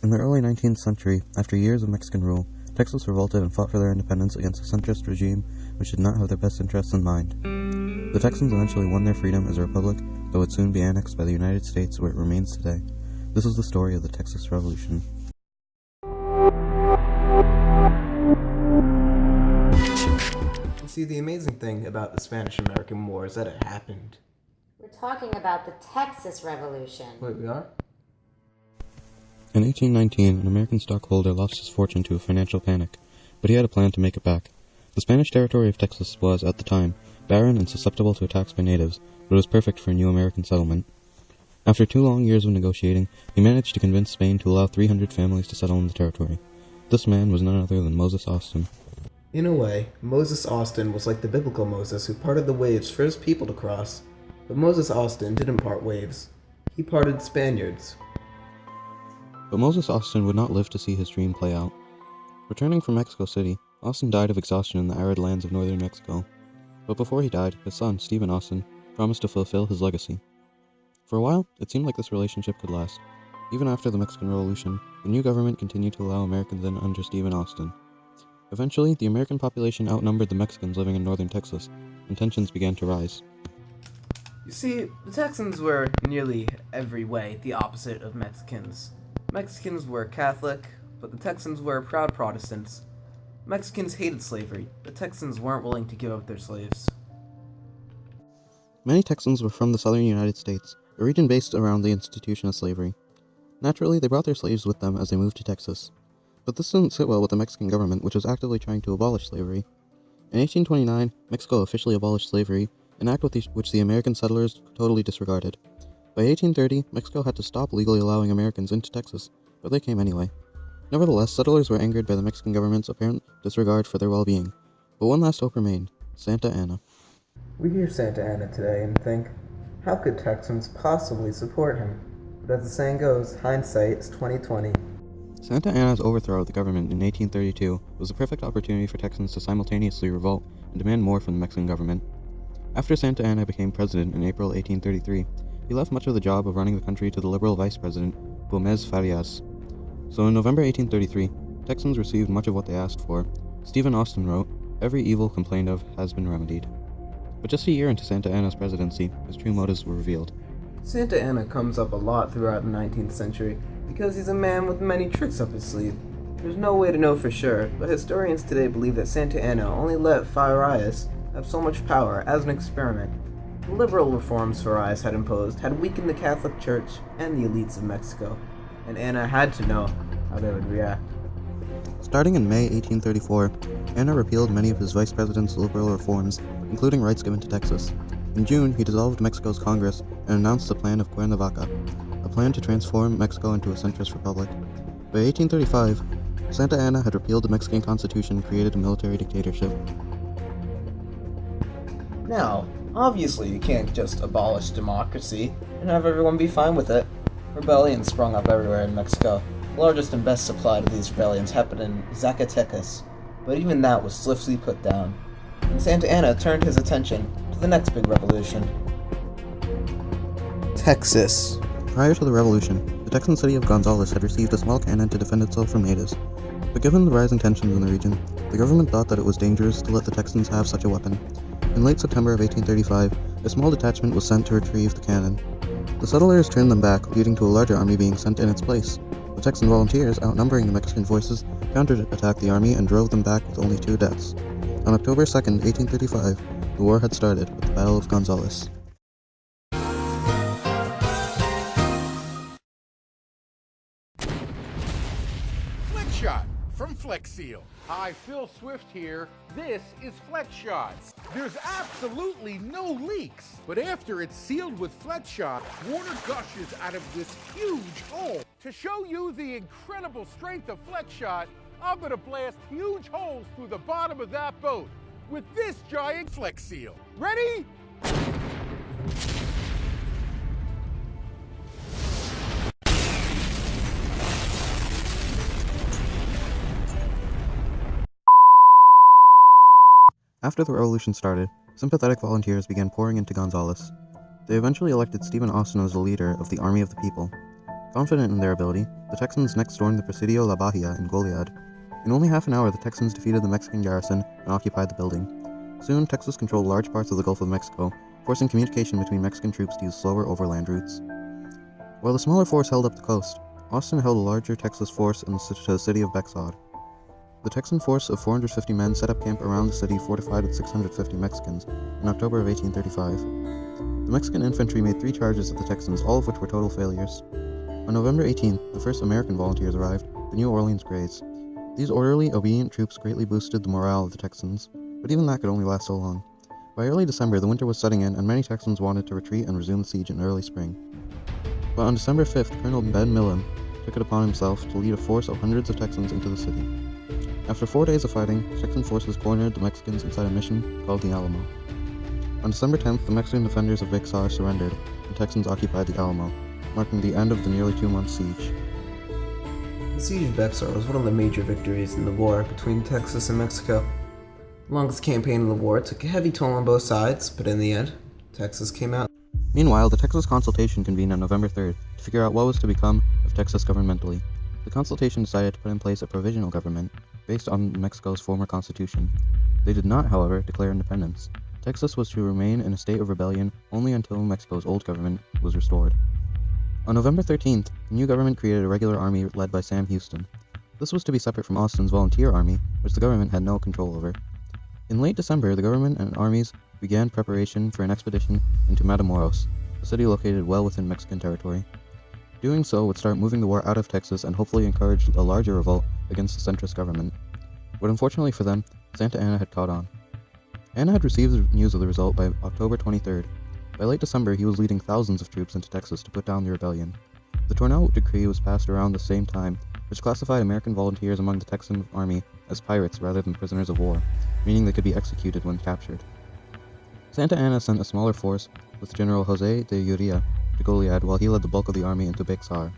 In the early 19th century, after years of Mexican rule, Texas revolted and fought for their independence against a centrist regime which did not have their best interests in mind. The Texans eventually won their freedom as a republic, though it would soon be annexed by the United States where it remains today. This is the story of the Texas Revolution. See, the amazing thing about the Spanish-American War is that it happened. We're talking about the Texas Revolution. Wait, we are? In 1819, an American stockholder lost his fortune to a financial panic, but he had a plan to make it back. The Spanish territory of Texas was, at the time, barren and susceptible to attacks by natives, but it was perfect for a new American settlement. After 2 long years of negotiating, he managed to convince Spain to allow 300 families to settle in the territory. This man was none other than Moses Austin. In a way, Moses Austin was like the biblical Moses who parted the waves for his people to cross. But Moses Austin didn't part waves. He parted Spaniards. But Moses Austin would not live to see his dream play out. Returning from Mexico City, Austin died of exhaustion in the arid lands of northern Mexico. But before he died, his son, Stephen Austin, promised to fulfill his legacy. For a while, it seemed like this relationship could last. Even after the Mexican Revolution, the new government continued to allow Americans in under Stephen Austin. Eventually, the American population outnumbered the Mexicans living in northern Texas, and tensions began to rise. You see, the Texans were nearly every way the opposite of Mexicans. Mexicans were Catholic, but the Texans were proud Protestants. Mexicans hated slavery. The Texans weren't willing to give up their slaves. Many Texans were from the southern United States, a region based around the institution of slavery. Naturally, they brought their slaves with them as they moved to Texas. But this didn't sit well with the Mexican government, which was actively trying to abolish slavery. In 1829, Mexico officially abolished slavery, an act which the American settlers totally disregarded. By 1830, Mexico had to stop legally allowing Americans into Texas, but they came anyway. Nevertheless, settlers were angered by the Mexican government's apparent disregard for their well-being. But one last hope remained: Santa Anna. We hear Santa Anna today and think, how could Texans possibly support him? But as the saying goes, hindsight is 20/20. Santa Anna's overthrow of the government in 1832 was the perfect opportunity for Texans to simultaneously revolt and demand more from the Mexican government. After Santa Anna became president in April 1833, he left much of the job of running the country to the liberal vice president, Gomez Farias. So in November 1833, Texans received much of what they asked for. Stephen Austin wrote, "Every evil complained of has been remedied." But just a year into Santa Anna's presidency, his true motives were revealed. Santa Anna comes up a lot throughout the 19th century because he's a man with many tricks up his sleeve. There's no way to know for sure, but historians today believe that Santa Anna only let Farias have so much power as an experiment. The liberal reforms Farias had imposed had weakened the Catholic Church and the elites of Mexico, and Anna had to know how they would react. Starting in May 1834, Anna repealed many of his vice president's liberal reforms, including rights given to Texas. In June, he dissolved Mexico's Congress and announced the Plan of Cuernavaca, a plan to transform Mexico into a centrist republic. By 1835, Santa Anna had repealed the Mexican Constitution and created a military dictatorship. Now, obviously you can't just abolish democracy and have everyone be fine with it. Rebellions sprung up everywhere in Mexico. The largest and best supply to these rebellions happened in Zacatecas, but even that was swiftly put down. And Santa Anna turned his attention to the next big revolution. Texas. Prior to the revolution, the Texan city of Gonzales had received a small cannon to defend itself from natives. But given the rising tensions in the region, the government thought that it was dangerous to let the Texans have such a weapon. In late September of 1835, a small detachment was sent to retrieve the cannon. The settlers turned them back, leading to a larger army being sent in its place. The Texan volunteers, outnumbering the Mexican forces, counterattacked the army and drove them back with only 2 deaths. On October 2nd, 1835, the war had started with the Battle of Gonzales. Flickshot from Flexseal. Hi, Phil Swift here. This is Flex-Shot. There's absolutely no leaks, but after it's sealed with Flex-Shot, water gushes out of this huge hole. To show you the incredible strength of Flex-Shot, I'm gonna blast huge holes through the bottom of that boat with this giant Flex Seal. Ready? After the revolution started, sympathetic volunteers began pouring into Gonzales. They eventually elected Stephen Austin as the leader of the Army of the People. Confident in their ability, the Texans next stormed the Presidio La Bahia in Goliad. In only half an hour, the Texans defeated the Mexican garrison and occupied the building. Soon, Texas controlled large parts of the Gulf of Mexico, forcing communication between Mexican troops to use slower overland routes. While the smaller force held up the coast, Austin held a larger Texas force to the city of Bexar. The Texan force of 450 men set up camp around the city fortified with 650 Mexicans in October of 1835. The Mexican infantry made 3 charges at the Texans, all of which were total failures. On November 18th, the first American volunteers arrived, the New Orleans Greys. These orderly, obedient troops greatly boosted the morale of the Texans, but even that could only last so long. By early December, the winter was setting in, and many Texans wanted to retreat and resume the siege in early spring. But on December 5th, Colonel Ben Millen took it upon himself to lead a force of hundreds of Texans into the city. After 4 days of fighting, Texan forces cornered the Mexicans inside a mission called the Alamo. On December 10th, the Mexican defenders of Bexar surrendered, and Texans occupied the Alamo, marking the end of the nearly 2-month siege. The siege of Bexar was one of the major victories in the war between Texas and Mexico. The longest campaign of the war took a heavy toll on both sides, but in the end, Texas came out. Meanwhile, the Texas consultation convened on November 3rd to figure out what was to become of Texas governmentally. The consultation decided to put in place a provisional government based on Mexico's former constitution. They did not, however, declare independence. Texas was to remain in a state of rebellion only until Mexico's old government was restored. On November 13th, the new government created a regular army led by Sam Houston. This was to be separate from Austin's volunteer army, which the government had no control over. In late December, the government and armies began preparation for an expedition into Matamoros, a city located well within Mexican territory. Doing so would start moving the war out of Texas and hopefully encourage a larger revolt against the centrist government. But unfortunately for them, Santa Anna had caught on. Anna had received the news of the result by October 23rd. By late December, he was leading thousands of troops into Texas to put down the rebellion. The Tornell Decree was passed around the same time, which classified American volunteers among the Texan army as pirates rather than prisoners of war, meaning they could be executed when captured. Santa Anna sent a smaller force with General Jose de Urrea to Goliad while he led the bulk of the army into Bexar.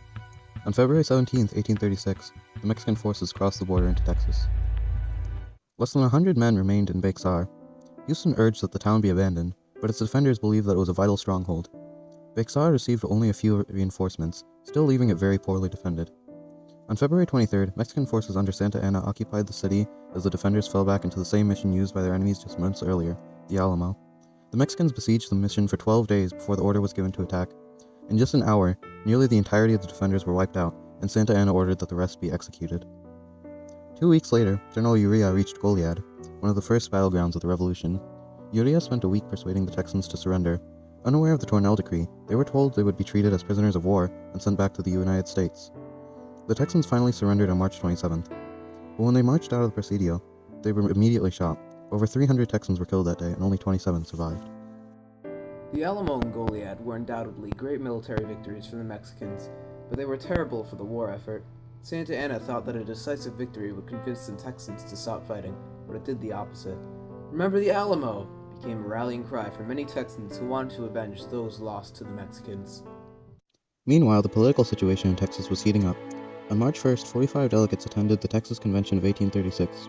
On February 17, 1836, the Mexican forces crossed the border into Texas. Less than 100 men remained in Bexar. Houston urged that the town be abandoned, but its defenders believed that it was a vital stronghold. Bexar received only a few reinforcements, still leaving it very poorly defended. On February 23rd, Mexican forces under Santa Anna occupied the city as the defenders fell back into the same mission used by their enemies just months earlier, the Alamo. The Mexicans besieged the mission for 12 days before the order was given to attack. In just an hour, nearly the entirety of the defenders were wiped out, and Santa Anna ordered that the rest be executed. 2 weeks later, General Urrea reached Goliad, one of the first battlegrounds of the revolution. Urrea spent a week persuading the Texans to surrender. Unaware of the Tornell Decree, they were told they would be treated as prisoners of war and sent back to the United States. The Texans finally surrendered on March 27th. But when they marched out of the Presidio, they were immediately shot. Over 300 Texans were killed that day, and only 27 survived. The Alamo and Goliad were undoubtedly great military victories for the Mexicans, but they were terrible for the war effort. Santa Anna thought that a decisive victory would convince the Texans to stop fighting, but it did the opposite. "Remember the Alamo!" became a rallying cry for many Texans who wanted to avenge those lost to the Mexicans. Meanwhile, the political situation in Texas was heating up. On March 1st, 45 delegates attended the Texas Convention of 1836.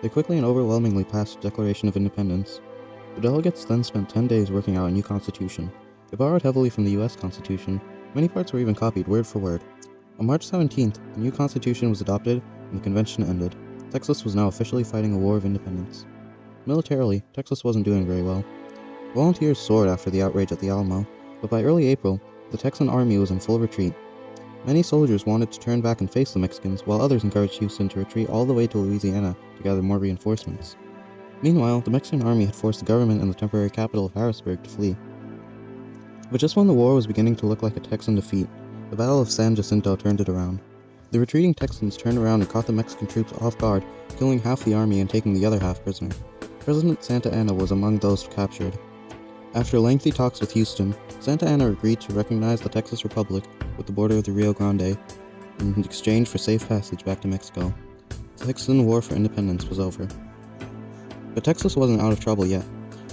They quickly and overwhelmingly passed a Declaration of Independence. The delegates then spent 10 days working out a new constitution. It borrowed heavily from the U.S. Constitution. Many parts were even copied word for word. On March 17th, the new constitution was adopted and the convention ended. Texas was now officially fighting a war of independence. Militarily, Texas wasn't doing very well. Volunteers soared after the outrage at the Alamo, but by early April, the Texan army was in full retreat. Many soldiers wanted to turn back and face the Mexicans, while others encouraged Houston to retreat all the way to Louisiana to gather more reinforcements. Meanwhile, the Mexican army had forced the government and the temporary capital of Harrisburg to flee. But just when the war was beginning to look like a Texan defeat, the Battle of San Jacinto turned it around. The retreating Texans turned around and caught the Mexican troops off guard, killing half the army and taking the other half prisoner. President Santa Anna was among those captured. After lengthy talks with Houston, Santa Anna agreed to recognize the Texas Republic with the border of the Rio Grande in exchange for safe passage back to Mexico. The Texan War for Independence was over. But Texas wasn't out of trouble yet.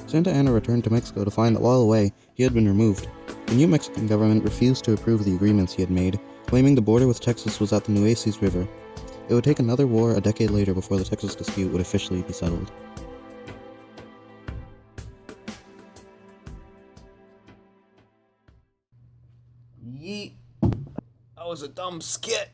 Santa Anna returned to Mexico to find that while away, he had been removed. The new Mexican government refused to approve the agreements he had made, claiming the border with Texas was at the Nueces River. It would take another war a decade later before the Texas dispute would officially be settled. Yeet. I was was a dumb skit.